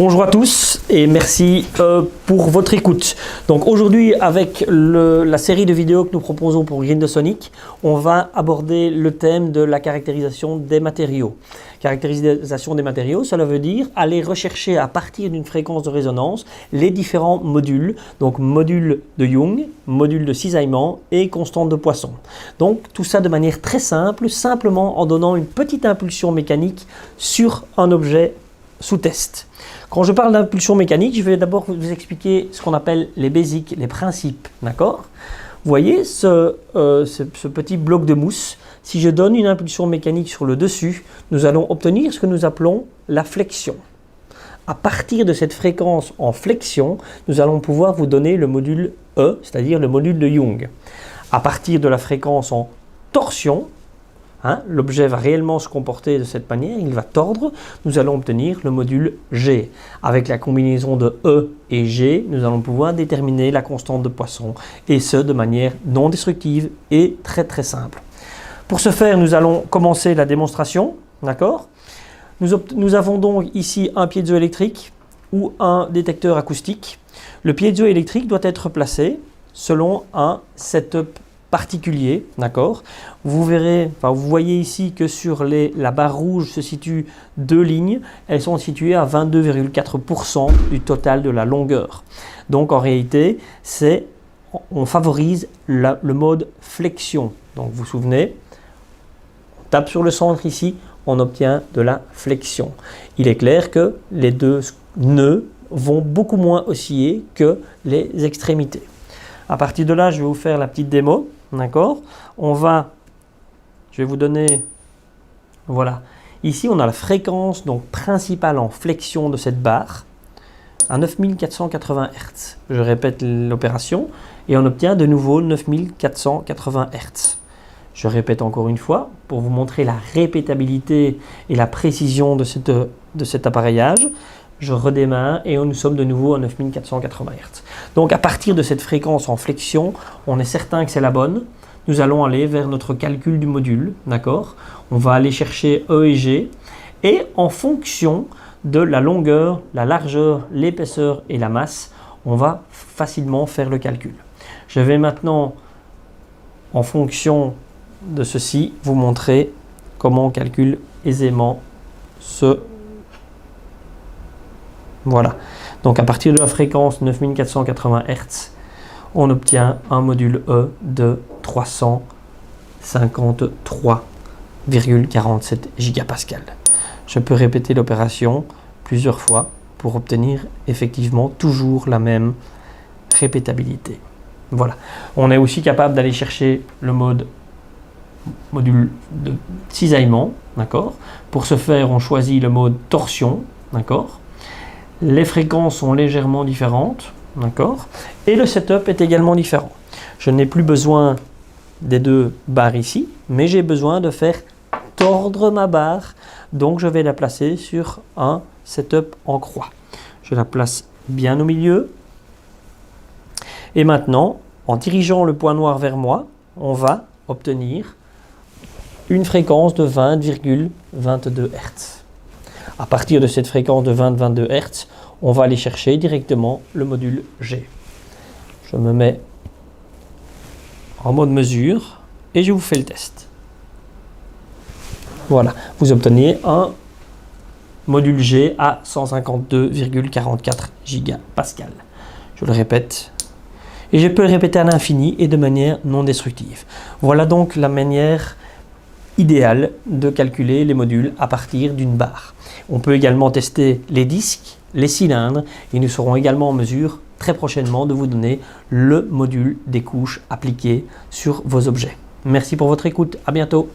Bonjour à tous et merci pour votre écoute. Donc aujourd'hui, avec la série de vidéos que nous proposons pour Grindosonic, on va aborder le thème de la caractérisation des matériaux. Caractérisation des matériaux, cela veut dire aller rechercher à partir d'une fréquence de résonance les différents modules, donc module de Young, module de cisaillement et constante de Poisson. Donc tout ça de manière très simple, simplement en donnant une petite impulsion mécanique sur un objet sous test. Quand je parle d'impulsion mécanique, je vais d'abord vous expliquer ce qu'on appelle les basics, les principes, d'accord? Vous voyez ce petit bloc de mousse, si je donne une impulsion mécanique sur le dessus, nous allons obtenir ce que nous appelons la flexion. À partir de cette fréquence en flexion, nous allons pouvoir vous donner le module E, c'est-à-dire le module de Young. À partir de la fréquence en torsion, l'objet va réellement se comporter de cette manière, il va tordre, nous allons obtenir le module G. Avec la combinaison de E et G, nous allons pouvoir déterminer la constante de Poisson, et ce de manière non destructive et très très simple. Pour ce faire, nous allons commencer la démonstration, d'accord ? Nous avons donc ici un piezoélectrique ou un détecteur acoustique. Le piezoélectrique doit être placé selon un setup particulier, d'accord. Vous voyez ici que sur la barre rouge se situent deux lignes, elles sont situées à 22,4% du total de la longueur. Donc en réalité, on favorise le mode flexion. Donc vous vous souvenez, on tape sur le centre ici, on obtient de la flexion. Il est clair que les deux nœuds vont beaucoup moins osciller que les extrémités. À partir de là, je vais vous faire la petite démo. D'accord. Je vais vous donner, voilà. Ici, on a la fréquence donc principale en flexion de cette barre à 9480 Hz. Je répète l'opération et on obtient de nouveau 9480 Hz. Je répète encore une fois pour vous montrer la répétabilité et la précision de cet appareillage. Je redémarre et nous sommes de nouveau à 9480 Hz. Donc à partir de cette fréquence en flexion, on est certain que c'est la bonne. Nous allons aller vers notre calcul du module, d'accord? On va aller chercher E et G et en fonction de la longueur, la largeur, l'épaisseur et la masse, on va facilement faire le calcul. Je vais maintenant, en fonction de ceci, vous montrer comment on calcule aisément ce. Voilà, donc à partir de la fréquence 9480 Hz, on obtient un module E de 353,47 gigapascal. Je peux répéter l'opération plusieurs fois pour obtenir effectivement toujours la même répétabilité. Voilà, on est aussi capable d'aller chercher le module de cisaillement, d'accord. Pour ce faire, on choisit le mode torsion, d'accord. Les fréquences sont légèrement différentes, d'accord, et le setup est également différent. Je n'ai plus besoin des deux barres ici, mais j'ai besoin de faire tordre ma barre, donc je vais la placer sur un setup en croix. Je la place bien au milieu, et maintenant, en dirigeant le point noir vers moi, on va obtenir une fréquence de 20,22 Hz. À partir de cette fréquence de 20-22 Hz, on va aller chercher directement le module G. Je me mets en mode mesure et je vous fais le test. Voilà, vous obtenez un module G à 152,44 gigapascal. Je le répète. Et je peux le répéter à l'infini et de manière non destructive. Voilà donc la manière idéal de calculer les modules à partir d'une barre. On peut également tester les disques, les cylindres et nous serons également en mesure très prochainement de vous donner le module des couches appliquées sur vos objets. Merci pour votre écoute, à bientôt.